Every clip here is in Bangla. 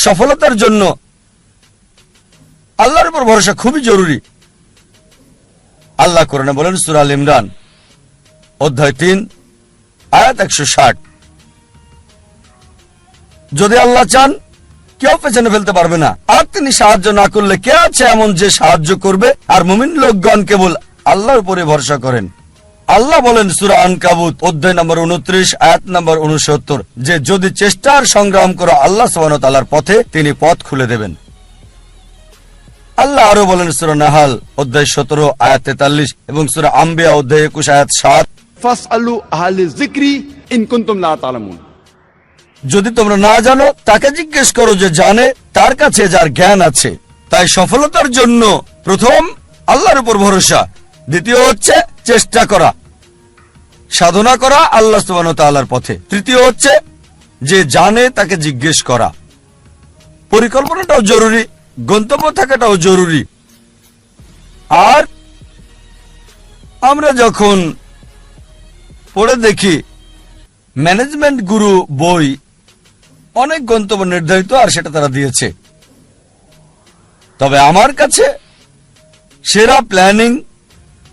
সফলতার জন্য আল্লাহর উপর ভরসা খুবই জরুরি। আল্লাহ কোরআনে বলেন সূরা আল ইমরান অধ্যায় 3 আয়াত 160, যদি আল্লাহ চান কেউ পেছনে ফেলতে পারবে না, আর তিনি সাহায্য না করলে কে আছে এমন যে সাহায্য করবে? আর মুমিন লোকগণ কেবল আল্লাহর উপরে ভরসা করেন। আল্লাহ বলেন সূরা আনকাবুত অধ্যায় নম্বর 29 আয়াত নম্বর 69 যে যদি চেষ্টা আর সংগ্রাম করো আল্লাহ সুবহানাহু ওয়া তাআলার পথে, তিনি পথ খুলে দেবেন। আল্লাহ আরো বলেন সূরা নাহাল অধ্যায় 17 আয়াত 43 এবং সূরা আম্বিয়া অধ্যায় 21 আয়াত 7, ফাসআলু আহলিয যিকরি ইন কুনতুম লা তা'লামুন। যদি তোমরা না জানো তাকে জিজ্ঞেস করো যে জানে, তার কাছে যার জ্ঞান আছে। তাই সফলতার জন্য প্রথম আল্লাহর উপর ভরসা, দ্বিতীয় হচ্ছে চেষ্টা করা, সাধনা করা আল্লাহ সুবহানাহু ওয়া তাআলার পথে, তৃতীয় হচ্ছে যে জানে তাকে জিজ্ঞেস করা। পরিকল্পনাটাও জরুরি, গন্তব্য থাকাটাও জরুরি। আর আমরা যখন পড়ে দেখি ম্যানেজমেন্ট গুরু বই, অনেক গন্তব্য নির্ধারিত আর সেটা তারা দিয়েছে, তবে আমার কাছে সেরা প্ল্যানিং,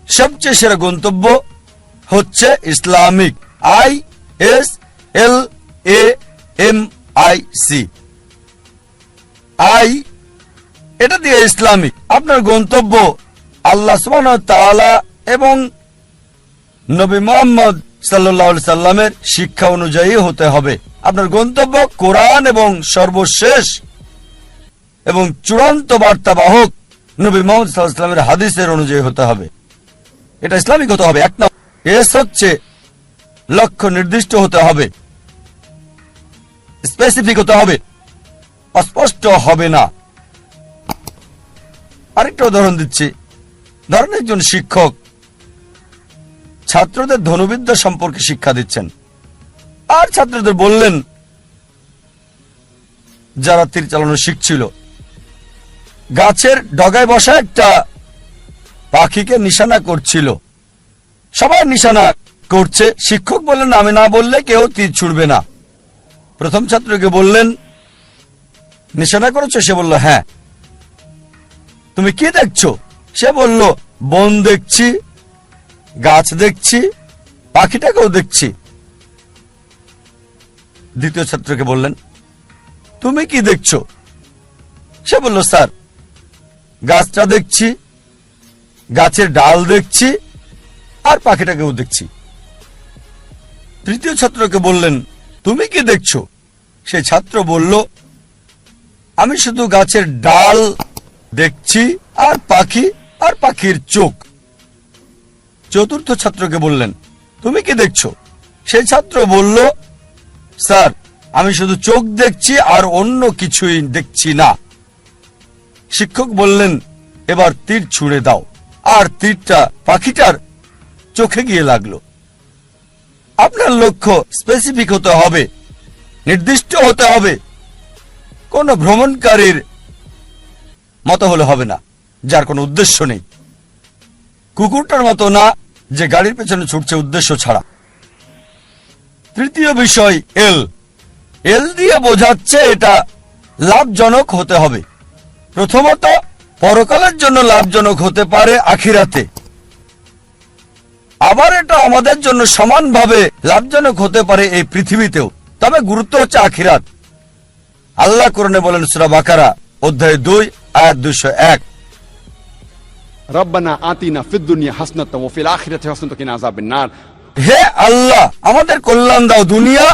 সবচেয়ে সেরা গন্তব্য হচ্ছে ইসলামিক ISLAMIC। এটা দিয়ে ইসলামিক। আপনার গন্তব্য আল্লাহ সুবহানাহু ওয়া তাআলা এবং নবী মুহাম্মদ সাল্লাল্লাহু আলাইহি সাল্লামের শিক্ষা অনুযায়ী হতে হবে। আপনার গন্তব্য কোরআন এবং সর্বশেষ এবং চূড়ান্ত বার্তাবাহক নবী মুহাম্মদ সাল্লাল্লাহু আলাইহি সাল্লামের হাদিসের অনুযায়ী হতে হবে। এটা ইসলামিক হতে হবে। এক নম্বর এস হচ্ছে লক্ষ্য নির্দিষ্ট হতে হবে, স্পেসিফিক হতে হবে, অস্পষ্ট হবে না। আরেকটা উদাহরণ দিচ্ছি। ধরেন একজন শিক্ষক ছাত্রদের ধনুবিদ্যা সম্পর্কে শিক্ষা দিচ্ছেন, আর ছাত্রদের বললেন যারা তীর চালানো শিখছিল, গাছের ডগায় বসা একটা পাখিকে নিশানা করছিল। সবাই নিশানা করছে, শিক্ষক বললেন আমি না বললে কেউ তীর ছুড়বে না। প্রথম ছাত্রকে বললেন নিশানা করেছো? সে বলল হ্যাঁ। তুমি কি দেখছো? সে বলল বন দেখছি, গাছ দেখছি, পাখিটাকেও দেখছি। দ্বিতীয় ছাত্রকে বললেন তুমি কি দেখছো? সে বলল স্যার গাছটা দেখছি, গাছের ডাল দেখছি, আর পাখিটাকেও দেখছি। তৃতীয় ছাত্রকে বললেন তুমি কি দেখছো? সেই ছাত্র বলল আমি শুধু গাছের ডাল দেখছি আর পাখি আর পাখির চোখ। চতুর্থ ছাত্রকে বললেন তুমি কি দেখছো? সেই ছাত্র বলল স্যার আমি শুধু চোখ দেখছি আর অন্য কিছুই দেখছি না। শিক্ষক বললেন এবার তীর ছুঁড়ে দাও, আর তীরটা পাখিটার চোখে গিয়ে লাগলো। আপনার লক্ষ্য স্পেসিফিক হতে হবে, নির্দিষ্ট হতে হবে। কোন ভ্রমণকারীর মতো হলে হবে না, যার কোনো উদ্দেশ্য নেই। কুকুরটার মতো না যে গাড়ির পেছনে ছুটছে উদ্দেশ্য ছাড়া। তৃতীয় বিষয় এল দিয়ে বোঝাচ্ছে এটা লাভজনক হতে হবে। প্রথমত পরকালের জন্য লাভজনক হতে পারে আখিরাতে, আবার এটা আমাদের জন্য সমানভাবে লাভজনক হতে পারে এই পৃথিবীতেও, তবে গুরুত্ব হচ্ছে আখিরাত। আল্লাহ কোরআনে বলেন সূরা বাকারা অধ্যায় 2 আয়াত 201, রব্বানা আতিনা ফিদ দুনিয়া হাসনাতাও ওয়া ফিল আখিরাতি হাসনাতাও ওয়া কিনা আযাবান নার। হে আল্লাহ আমাদের কল্যাণ দাও দুনিয়া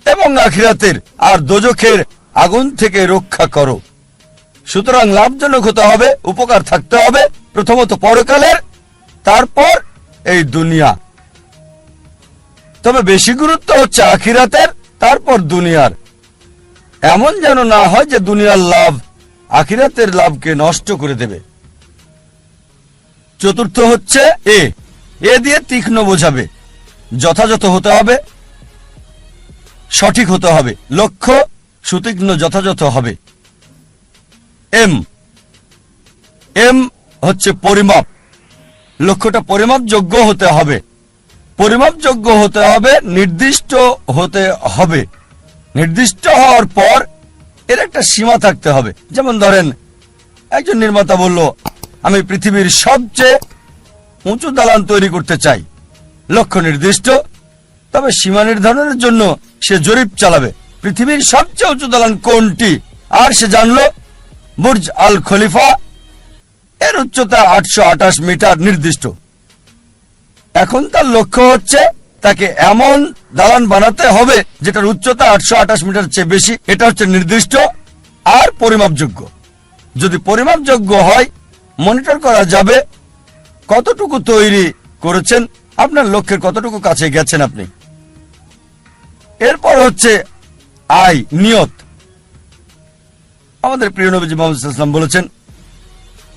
এবং আখিরাতের, আর দোজখের আগুন থেকে রক্ষা করো। সুতরাং লাভজনক হতে হবে, উপকার থাকতে হবে, প্রথমত পরকালের, তারপর এই দুনিয়া। তবে বেশি গুরুত্ব হচ্ছে আখিরাতের, তারপর দুনিয়ার। এমন যেন না হয় যে দুনিয়ার লাভ আখিরাতের লাভকে নষ্ট করে দেবে। চতুর্থ হচ্ছে এ দিয়ে তীক্ষ্ণ বোঝাবে, যথাযথ হতে হবে, সঠিক হতে হবে, লক্ষ্য সুতীক্ষ্ণ যথাযথ হবে। এম হচ্ছে পরিমাপ, লক্ষ্যটা পরিমাপযোগ্য হতে হবে। পরিমাপযোগ্য হতে হবে, নির্দিষ্ট হতে হবে। নির্দিষ্ট হওয়ার পর এর একটা সীমা থাকতে হবে। যেমন ধরেন, একজন নির্মাতা বলল, আমি পৃথিবীর সবচেয়ে উঁচু দালান তৈরি করতে চাই, লক্ষ্য নির্দিষ্ট, তবে সীমা নির্ধারণের জন্য সে জরিপ চালাবে পৃথিবীর সবচেয়ে উঁচু দালান কোনটি। আর সে জানল বুর্জ আল খলিফা, এর উচ্চতা 828 মিটার নির্দিষ্ট। এখন তার লক্ষ্য হচ্ছে তাকে এমন দালান বানাতে হবে যেটার উচ্চতা 828 মিটার চেয়ে বেশি। এটা হচ্ছে নির্দিষ্ট আর পরিমাপযোগ্য। যদি পরিমাপযোগ্য হয়, মনিটর করা যাবে কতটুকু তৈরি করেছেন, আপনার লক্ষ্যের কতটুকু কাছে গেছেন আপনি। এরপর হচ্ছে নিয়ত। আমাদের প্রিয় নবীজি মুহাম্মদ সাল্লাল্লাহু আলাইহি ওয়াসাল্লাম বলেছেন,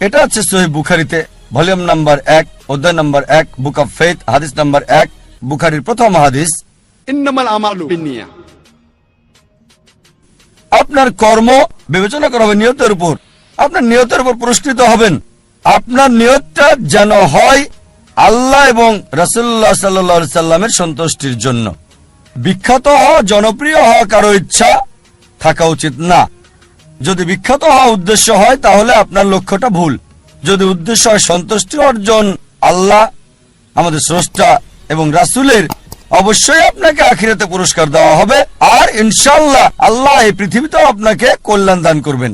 এটা আছে সহিহ বুখারীতে ভলিউম নাম্বার 1 অধ্যায় নাম্বার 1 বুক অফ ফেথ হাদিস নাম্বার 1, বুখারীর প্রথম হাদিস। ইন্নামাল আমালু বিন্নিয়া। আপনার কর্ম বিবেচনা করা হবে নিয়তের উপর। আপনার নিয়তের উপর পুরস্কৃত হবেন। আপনার নিয়তটা যেন হয় আল্লাহ এবং রাসূলুল্লাহ সাল্লাল্লাহু আলাইহি সাল্লামের সন্তুষ্টির জন্য। বিখ্যাত হওয়া, জনপ্রিয় হওয়া কারো ইচ্ছা থাকা উচিত না। যদি বিখ্যাত হওয়া উদ্দেশ্য হয়, তাহলে আপনার লক্ষ্যটা ভুল। যদি উদ্দেশ্য হয় সন্তুষ্টি অর্জন আল্লাহ, আমাদের স্রষ্টা এবং রাসূলের, অবশ্যই আপনাকে আখিরাতে পুরস্কার দেওয়া হবে। আর ইনশাআল্লাহ আল্লাহ এই পৃথিবীতেও আপনাকে কল্যাণ দান করবেন।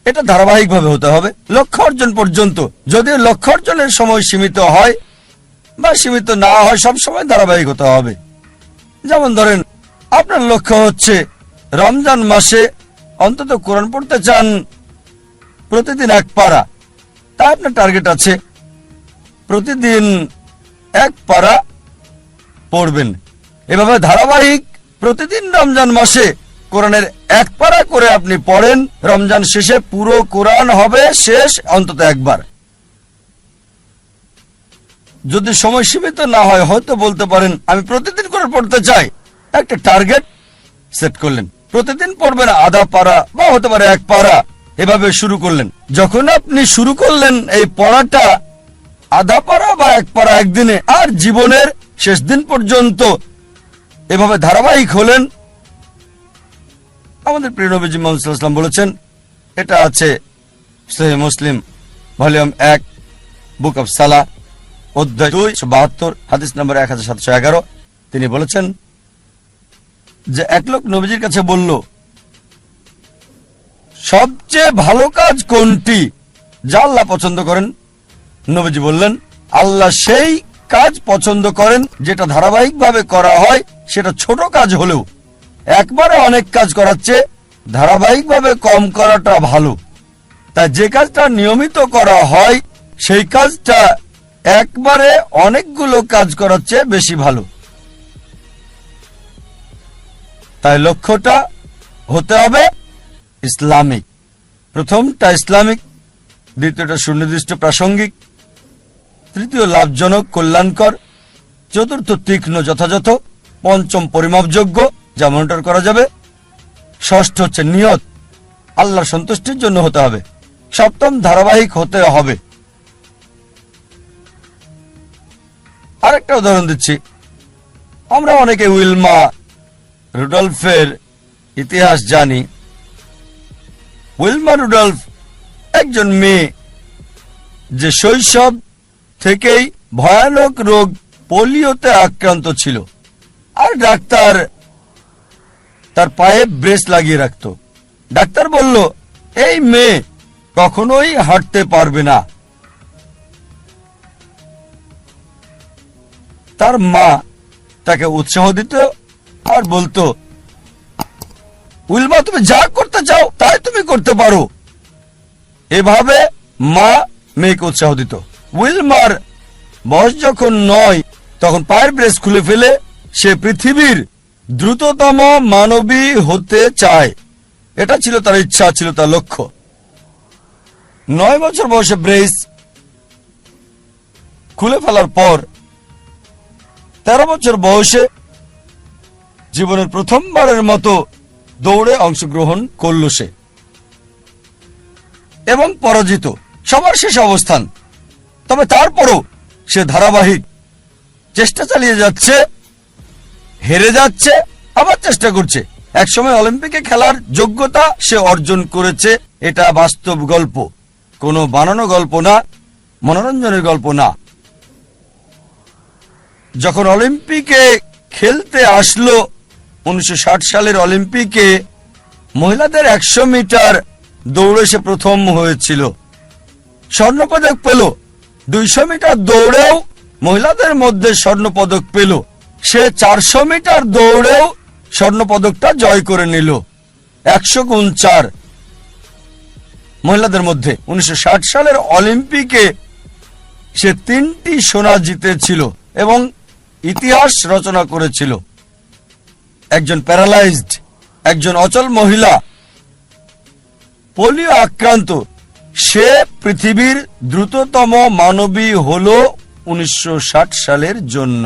এটা ধারাবাহিকভাবে হতে হবে লক্ষ্য অর্জন পর্যন্ত। যদি লক্ষ্য অর্জনের সময় সীমিত হয় বা সীমিত না হয়, সব সময় ধারাবাহিক হতে হবে। যেমন ধরেন, আপনার লক্ষ্য হচ্ছে রমজান মাসে অন্তত কোরআন পড়তে চান প্রতিদিন 1 পারা, তা আপনার টার্গেট আছে প্রতিদিন 1 পারা পড়বেন। এভাবে ধারাবাহিক প্রতিদিন রমজান মাসে কোরআনের 1 পারা করে আপনি পড়েন। রমজান শেষে পুরো কোরআন হবে শেষ অন্তত 1 বার। যদি সময় সীমিত না হয়, হয়তো বলতে পারেন আমি প্রতিদিন করে পড়তে চাই। একটা টার্গেট সেট করলেন, প্রতিদিন পড়বেন আধা পারা বা হতে পারে 1 পারা। এভাবে শুরু করলেন। যখন আপনি শুরু করলেন এই পড়াটা আধা পারা বা 1 পারা একদিনে, আর জীবনের শেষ দিন পর্যন্ত এভাবে ধারাবাহিক হলেন, আমাদের প্রিয় নবীজি মুহাম্মদ সাল্লাল্লাহু আলাইহি ওয়াসাল্লাম বলেছেন, এটা আছে সহিহ মুসলিম ভলিউম 1 বুক অফ সালাহ অধ্যায় 272 হাদিস নম্বর 1711। তিনি বলেছেন যে এক লোক নবীজির কাছে বলল, সবচেয়ে ভালো কাজ কোনটি যা আল্লাহ পছন্দ করেন? নবীজি বললেন, আল্লাহ সেই কাজ পছন্দ করেন যেটা ধারাবাহিকভাবে করা হয়। সেটা ছোট কাজ হলেও একবারে অনেক কাজ করাচ্ছে ধারাবাহিকভাবে কম করাটা ভালো। তাই যে কাজটা নিয়মিত করা হয়, সেই কাজটা একবারে অনেকগুলো কাজ করাচ্ছে বেশি ভালো। তাই লক্ষ্যটা হতে হবে ইসলামিক। প্রথমটা ইসলামিক, দ্বিতীয়টা সুনির্দিষ্ট প্রাসঙ্গিক, তৃতীয় লাভজনক কল্যাণকর, চতুর্থ তীক্ষ্ণ যথাযথ, পঞ্চম পরিমাপযোগ্য যা মনিটর করা যাবে, ষষ্ঠ হচ্ছে নিয়ত আল্লাহর সন্তুষ্টির জন্য হতে হবে, সপ্তম ধারাবাহিক হতে হবে। আরেকটা উদাহরণ দিচ্ছি। আমরা অনেকে উইলমা রুডলফের ইতিহাস জানি। উইলমা রুডলফ একজন মেয়ে যে শৈশব থেকেই ভয়ানক রোগ পোলিওতে আক্রান্ত ছিল, আর ডাক্তার তার পায়ে ব্রেস লাগিয়ে রাখত। ডাক্তার বলল, এই মেয়ে কখনোই হাঁটতে পারবে না। তার মা তাকে উৎসাহ দিত আর বলতো, উইলমা তুমি যা করতে চাও তাই তুমি করতে পারো। এভাবে মা মেয়েকে উৎসাহ দিত। উইলমার বয়স যখন 9, তখন পায়ের ব্রেস খুলে ফেলে সে পৃথিবীর দ্রুততম মানবী হতে চায়। এটা ছিল তার ইচ্ছা, ছিল তার লক্ষ্য। 9 বছর বয়সে ব্রেস খুলে ফেলার পর 13 বছর বয়সে জীবনের প্রথমবারের মতো দৌড়ে অংশগ্রহণ করল সে, এবং পরাজিত, সবার শেষ অবস্থান। তবে তারপরও সে ধারাবাহিক চেষ্টা চালিয়ে যাচ্ছে, হেরে যাচ্ছে, আবার চেষ্টা করছে। একসময় অলিম্পিকে খেলার যোগ্যতা সে অর্জন করেছে। এটা বাস্তব গল্প, কোনো বানানো গল্প না, মনোরঞ্জনের গল্প না। যখন অলিম্পিকে খেলতে আসলো 1960 সালের অলিম্পিকে মহিলাদের 100 মিটার দৌড়ে সে প্রথম হয়েছিল, স্বর্ণপদক পেল। 200 মিটার দৌড়েও মহিলাদের মধ্যে স্বর্ণপদক পেল। সে 400 মিটার দৌড়েও স্বর্ণপদকটা জয় করে নিল। 100 গুণ 4 মহিলাদের মধ্যে 1960 সালের অলিম্পিকে সে 3টি সোনা জিতেছিল এবং ইতিহাস রচনা করেছিল। একজন প্যারালাইজড, একজন অচল মহিলা, পোলিও আক্রান্ত, সে পৃথিবীর দ্রুততম মানবী হল 1960 সালের জন্য।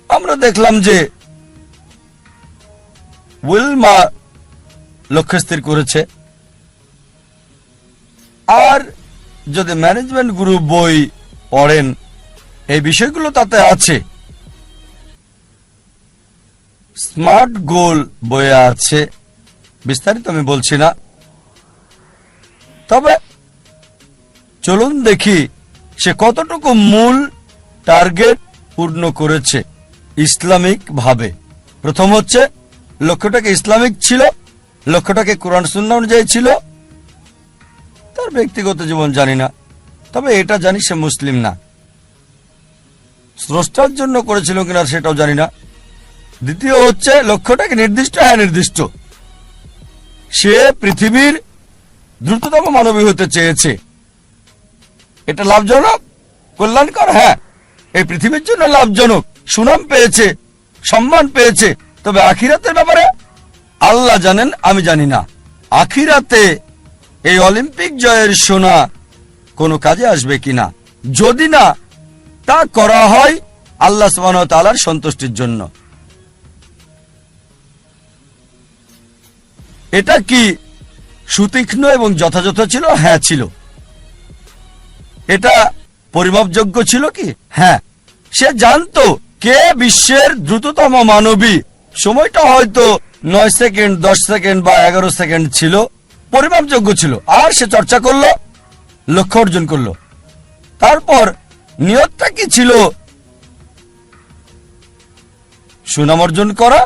আমরা দেখলাম যে উইলমা লক্ষ্য স্থির করেছে। আর যদি ম্যানেজমেন্ট গ্রুপ বই পড়েন, এই বিষয়গুলো তাতে আছে। স্মার্ট গোল বইয়ে আছে, বিস্তারিত আমি বলছি না। তবে চলুন দেখি সে কতটুকু মূল টার্গেট পূর্ণ করেছে ইসলামিক ভাবে। প্রথম হচ্ছে লক্ষ্যটাকে ইসলামিক ছিল, লক্ষ্যটাকে কোরআন সুন্নাহ অনুযায়ী ছিল। তার ব্যক্তিগত জীবন জানি না, তবে এটা জানি সে মুসলিম না। স্রষ্টার জন্য করেছিল কিনা সেটাও জানি না। দ্বিতীয় হচ্ছে লক্ষ্যটাকে নির্দিষ্ট, হ্যাঁ নির্দিষ্ট। সে পৃথিবীর দ্রুততম মানবী হতে চেয়েছে। এটা লাভজনক, কল্যাণকর, হ্যাঁ এই পৃথিবীর জন্য লাভজনক। সুনাম পেয়েছে, সম্মান পেয়েছে। তবে আখিরাতের ব্যাপারে আল্লাহ জানেন, আমি জানি না। আখিরাতে এই অলিম্পিক জয়ের সোনা কোনো কাজে আসবে কিনা। যদি না তা করা হয় আল্লাহ সুবহানাহু ওয়া তাআলার সন্তুষ্টির জন্য। এটা কি সুতীক্ষ্ণ এবং যথাযথ ছিল? হ্যাঁ ছিল। এটা পরিমাপযোগ্য ছিল কি? হ্যাঁ। সে জানতো কে বিশ্বের দ্রুততম মানবী। সময়টা হয়তো 9 সেকেন্ড, 10 সেকেন্ড বা 11 সেকেন্ড ছিল, পরিমাপযোগ্য ছিল। আর সে চর্চা করলো, লক্ষ্য অর্জন করলো। তারপর নিয়তটা কি ছিল? সুনাম অর্জন করা,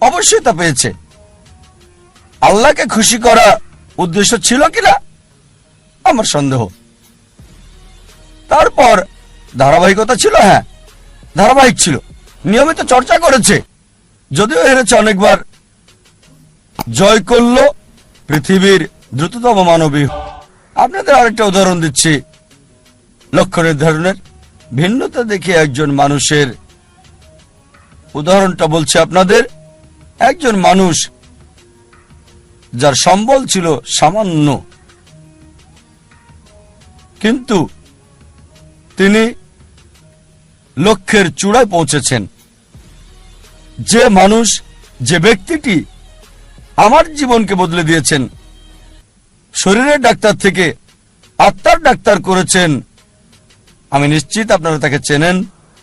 অবশ্যই তা পেয়েছে। আল্লাহকে খুশি করা উদ্দেশ্য ছিল কিনা আমার সন্দেহ। তারপর ধারাবাহিকতা ছিল, হ্যাঁ ধারাবাহিক ছিল, নিয়মিত চর্চা করেছে। যদিও হেরেছে অনেকবার, জয় করল পৃথিবীর দ্রুততম মানবী। আপনাদের আরেকটা উদাহরণ দিচ্ছি লক্ষ্য নির্ধারণের। ভিন্নতা দেখে একজন মানুষের উদাহরণটা বলছি আপনাদের। একজন মানুষ যার সম্বল ছিল সামান্য, কিন্তু তিনি লক্ষ্যের চূড়ায় পৌঁছেছেন। যে মানুষ, যে ব্যক্তিটি আমার জীবনকে বদলে দিয়েছেন, শরীরের ডাক্তার থেকে আত্মার ডাক্তার করেছেন, আমি নিশ্চিত আপনারা তাকে চেনেন।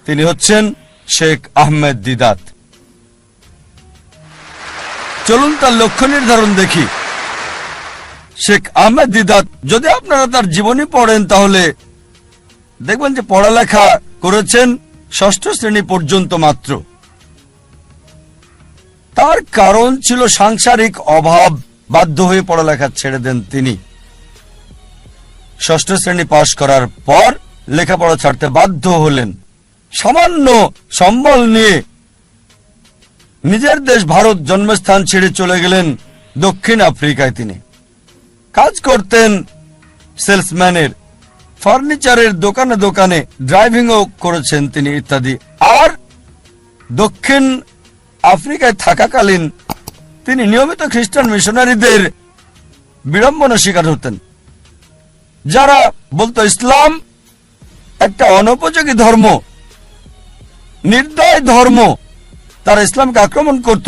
তিনি হচ্ছেন শেখ আহমেদ দিদাত। চলুন তার লক্ষ্য নির্ধারণ দেখি। শেখ আহমেদ দিদাত, যদি আপনারা তার জীবনী পড়েন তাহলে দেখবেন যে পড়ালেখা করেছেন 6ষ্ঠ শ্রেণী পর্যন্ত মাত্র। তার কারণ ছিল সাংসারিক অভাব, বাধ্য হয়ে পড়ালেখা ছেড়ে দেন তিনি। 6ষ্ঠ শ্রেণী পাশ করার পর লেখাপড়া ছাড়তে বাধ্য হলেন। সামান্য সম্বল নিয়ে নিজের দেশ ভারত জন্মস্থান ছেড়ে চলে গেলেন দক্ষিণ আফ্রিকায়। তিনি কাজ করতেন সেলসম্যানের, ফার্নিচারের দোকানে দোকানে ড্রাইভিংও করেছেন তিনি ইত্যাদি। আর দক্ষিণ আফ্রিকায় থাকাকালীন তিনি নিয়মিত খ্রিস্টান মিশনারিদের বিড়ম্বনা শিকার হতেন, যারা বলতো ইসলাম একটা অনুপযোগী ধর্ম, নির্দয় ধর্ম। তারা ইসলামকে আক্রমণ করত।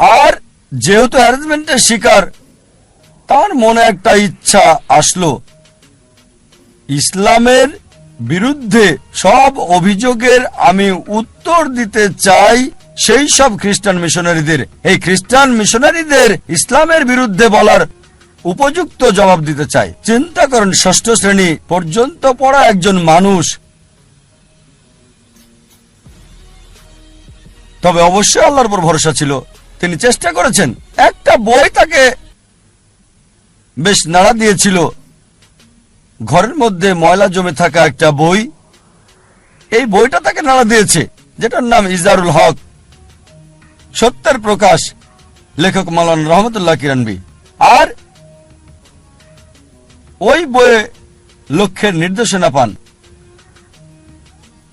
আর যেহেতু হ্যারাসমেন্টের শিকার, তার মনে একটা ইচ্ছা আসলো, ইসলামের বিরুদ্ধে সব অভিযোগের আমি উত্তর দিতে চাই সেই সব খ্রিস্টান মিশনারিদের। এই খ্রিস্টান মিশনারিদের ইসলামের বিরুদ্ধে বলার উপযুক্ত জবাব দিতে চাই। চিন্তা করেন, ষষ্ঠ শ্রেণী পর্যন্ত পড়া একজন মানুষ, তবে অবশ্যই আল্লাহর উপর ভরসা ছিল। তিনি চেষ্টা করেছেন। একটা বই তাকে বেশ নাড়া দিয়েছিল, ঘরের মধ্যে ময়লা জমে থাকা একটা বই। এই বইটা তাকে নাড়া দিয়েছে, যেটার নাম ইজারুল হক, সত্যের প্রকাশ, লেখক মাওলানা রহমতুল্লাহ কিরানবী। আর ওই বইয়ে লক্ষ্যের নির্দেশনা পান,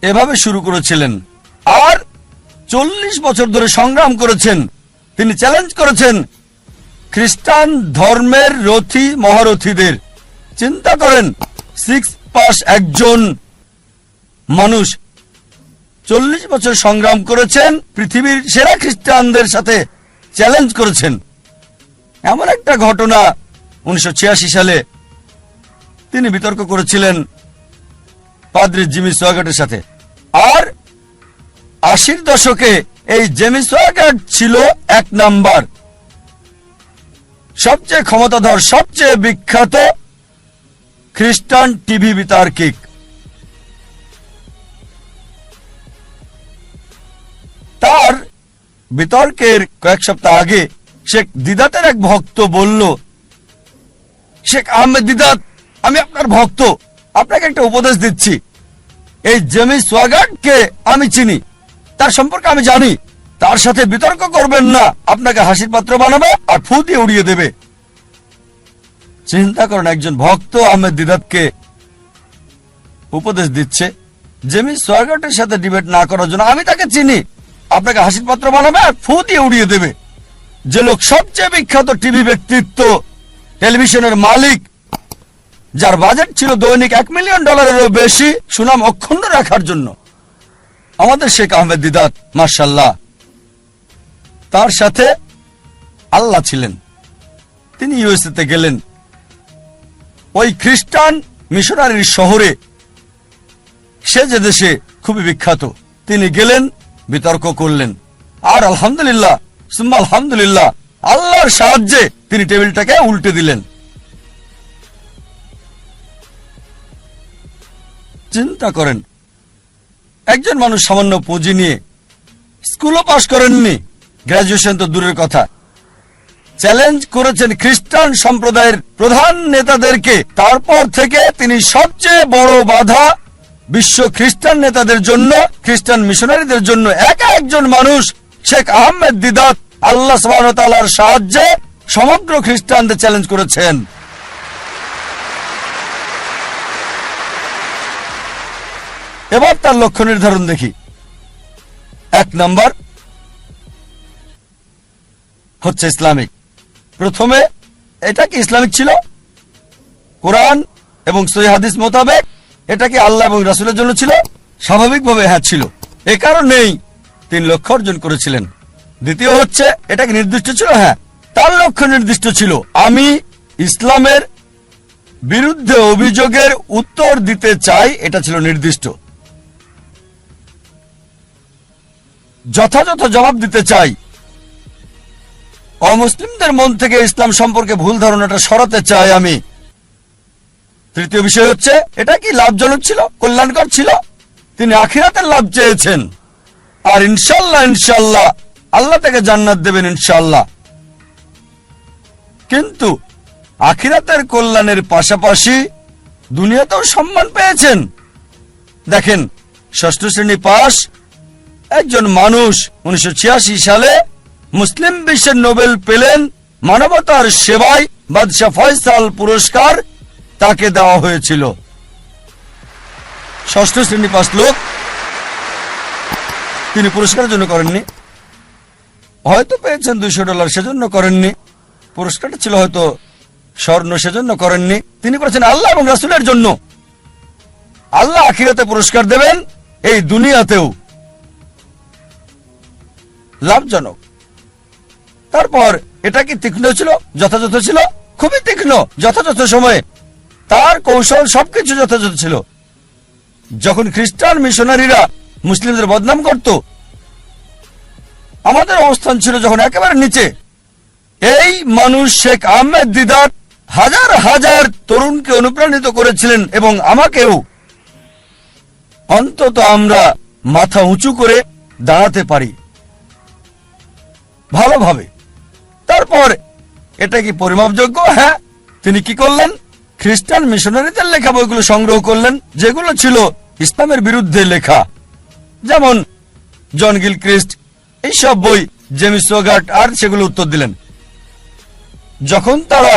এভাবে শুরু করেছিলেন। আর 40 বছর ধরে সংগ্রাম করেছেন। তিনি চ্যালেঞ্জ করেছেন খ্রিস্টান ধর্মের রথী মহারথীদের। চিন্তা করেন, 6 পাস একজন মানুষ 40 বছর সংগ্রাম করেছেন, পৃথিবীর সেরা খ্রিস্টানদের সাথে চ্যালেঞ্জ করেছেন। এমন একটা ঘটনা 1986 সালে তিনি বিতর্ক করেছিলেন পাদ্রী জিমি সোয়াগাটের সাথে। আর 80 দশকে এই জেমি সোয়াগাট ছিল 1 নাম্বার, সবচেয়ে ক্ষমতাধর, সবচেয়ে বিখ্যাত খ্রিস্টান টিভি বিতার্কিক। তার বিতর্কের কয়েক সপ্তাহ আগে শেখ দিদাতের এক ভক্ত বলল, শেখ আহমেদ দিদাত, আমি আপনার ভক্ত, আপনাকে একটা উপদেশ দিচ্ছি। এই জেমি সোয়াগাটকে আমি চিনি, তার সম্পর্কে আমি জানি, তার সাথে বিতর্ক করবেন না, আপনাকে হাসির পাত্র বানাবে আর ফু দিয়ে উড়িয়ে দেবে। চিন্তা করেন, একজন ভক্ত আহমেদ দিদাতকে উপদেশ দিচ্ছে জেমি সোয়াগাটের সাথে ডিবেট না করার জন্য। আমি তাকে চিনি, আপনাকে হাসির পাত্র বানাবে আর ফু দিয়ে উড়িয়ে দেবে। যে লোক সবচেয়ে বিখ্যাত টিভি ব্যক্তিত্ব, টেলিভিশনের মালিক, যার বাজেট ছিল দৈনিক $1 মিলিয়ন বেশি সুনাম অক্ষুণ্ণ রাখার জন্য, আমাদের শেখ আহমেদ দিদাত, মাশাআল্লাহ, তার সাথে আল্লাহ ছিলেন। তিনি ইউএসএ তে গেলেন, ওই খ্রিস্টান মিশনারির শহরে, সে যে দেশে খুবই বিখ্যাত, তিনি গেলেন, বিতর্ক করলেন। আর আলহামদুলিল্লাহ সুম্মা আলহামদুলিল্লাহ, আল্লাহর সাহায্যে তিনি টেবিলটাকে উল্টে দিলেন। চিন্তা করেন, একজন মানুষ সামান্য পুঁজি নিয়ে, স্কুলও পাশ করেননি, গ্রাজুয়েশন তো দূরের কথা, চ্যালেঞ্জ করেছেন খ্রিস্টান সম্প্রদায়ের প্রধান নেতাদেরকে। তারপর থেকে তিনি সবচেয়ে বড় বাধা বিশ্ব খ্রিস্টান নেতাদের জন্য, খ্রিস্টান মিশনারিদের জন্য। একা একজন মানুষ, শেখ আহমেদ দিদাত, আল্লাহ সুবহানাহু ওয়া তাআলার সাহায্যে সমগ্র খ্রিস্টানদের চ্যালেঞ্জ করেছেন। এবার তার লক্ষ্য নির্ধারণ দেখি। 1 নাম্বার হচ্ছে ইসলামিক। প্রথমে এটা কি ইসলামিক ছিল? কোরআন এবং সহিহ হাদিস মোতাবেক এটা কি আল্লাহ এবং রাসূলের জন্য ছিল? স্বাভাবিকভাবে হ্যাঁ ছিল। এ কারণেই তিনি লক্ষ্য অর্জন করেছিলেন। দ্বিতীয় হচ্ছে, এটা কি নির্দিষ্ট ছিল? হ্যাঁ, তার লক্ষ্য নির্দিষ্ট ছিল। আমি ইসলামের বিরুদ্ধে অভিযোগের উত্তর দিতে চাই, এটা ছিল নির্দিষ্ট। যথাযথ জবাব দিতে চাই। অমুসলিমদের মন থেকে ইসলাম সম্পর্কে ভুল ধারণাটা সরাতে চাই আমি। তৃতীয় বিষয় হচ্ছে, এটা কি লাভজনক ছিল, কল্যাণকর ছিল? তিনি আখিরাতের লাভ চেয়েছেন, আর ইনশাল্লাহ ইনশাল্লাহ আল্লাহ তাকে জান্নাত দেবেন ইনশাল্লাহ। কিন্তু আখিরাতের কল্যাণের পাশাপাশি দুনিয়াতেও সম্মান পেয়েছেন। দেখেন, ষষ্ঠ শ্রেণী পাস একজন মানুষ 1986 সালে মুসলিম বিশ্বের নোবেল পেলেন মানবতার সেবায়। বাদশাহ ফয়সাল পুরস্কার তাকে দেওয়া হয়েছিল। ষষ্ঠ শ্রেণী পাস লোক, তিনি পুরস্কারের জন্য করেননি, হয়তো পেয়েছেন $200, সেজন্য করেননি। পুরস্কারটা ছিল হয়তো স্বর্ণ, সেজন্য করেননি। তিনি করেছেন আল্লাহ এবং রাসূলের জন্য। আল্লাহ আখিরাতে পুরস্কার দেবেন, এই দুনিয়াতেও লাভজনক। তারপর এটা কি তীক্ষ্ণ ছিল? যথাযথ ছিল, খুবই তীক্ষ্ণ, যথাযথ সময়ে। তার কৌশল সবকিছু যথাযথ ছিল। যখন খ্রিস্টান মিশনারিরা মুসলিমদের বদনাম করত, আমাদের অবস্থান ছিল যখন একেবারে নিচে। এই মানুষ শেখ আহমেদ দিদার হাজার হাজার তরুণকে অনুপ্রাণিত করেছিলেন এবং আমাকেও। অন্তত আমরা মাথা উঁচু করে দাঁড়াতে পারি ভালোভাবে। তারপর এটা কি পরিমাপযোগ্য? হ্যাঁ। তিনি কি করলেন? খ্রিস্টান মিশনারিদের লেখা বইগুলো সংগ্রহ করলেন, যেগুলো ছিল ইসলামের বিরুদ্ধে লেখা, যেমন জন গিলক্রিস্ট, এইসব বই, জেমস রোগার্ট, আর সেগুলো উত্তর দিলেন। যখন তারা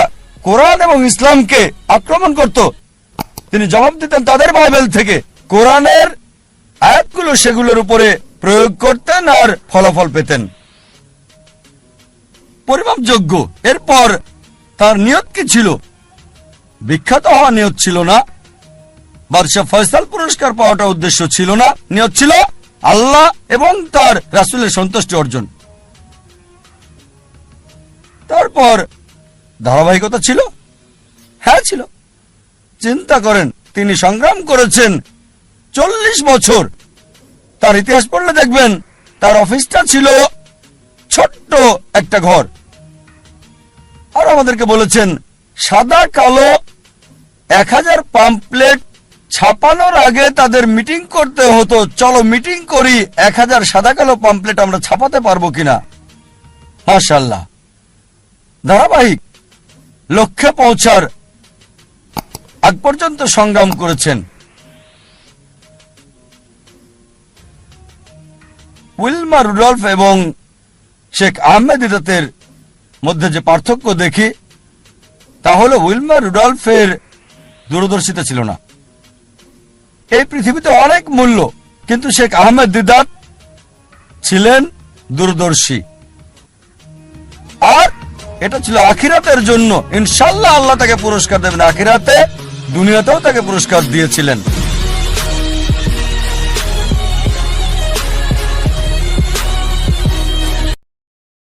কোরআন এবং ইসলামকে আক্রমণ করত, তিনি জবাব দিতেন তাদের বাইবেল থেকে। কোরআনের আয়াতগুলো সেগুলোর উপরে প্রয়োগ করতেন আর ফলাফল পেতেন পরিমাপযোগ্য। এরপর তার নিয়ত কি ছিল? বিখ্যাত হওয়া নিয়ত ছিল না, বাদশাহ ফয়সাল পুরস্কার পাওয়াটা উদ্দেশ্য ছিল না। নিয়ত ছিল আল্লাহ এবং তার রাসূলের সন্তুষ্টি অর্জন। তারপর ধারাবাহিকতা ছিল? হ্যাঁ ছিল। চিন্তা করেন, তিনি সংগ্রাম করেছেন 40 বছর। তার ইতিহাস পড়লে দেখবেন তার অফিসটা ছিল ছোট্ট একটা ঘর। আর আমাদেরকে বলেছেন সাদা কালো 1000 পাম্পলেট ছাপানোর আগে তাদের মিটিং করতে হতো। চলো মিটিং করি, 1000 সাদা কালো পাম্পলেট আমরা ছাপাতে পারবো কিনা। মাশাআল্লাহ। ধারাবাহিক লক্ষ্যে পৌঁছার আগ পর্যন্ত সংগ্রাম করেছেন। উইলমা রুডলফ এবং শেখ আহমেদ দিদাতের মধ্যে যে পার্থক্য দেখি, তা হল উইলমা রুডলফের দূরদর্শিতা ছিল না। এই পৃথিবীতে অনেক মূল্য, কিন্তু শেখ আহমেদ দিদাত ছিলেন দূরদর্শী। আর এটা ছিল আখিরাতের জন্য। ইনশাআল্লাহ আল্লাহ তাকে পুরস্কার দেবেন আখিরাতে, দুনিয়াতেও তাকে পুরস্কার দিয়েছিলেন।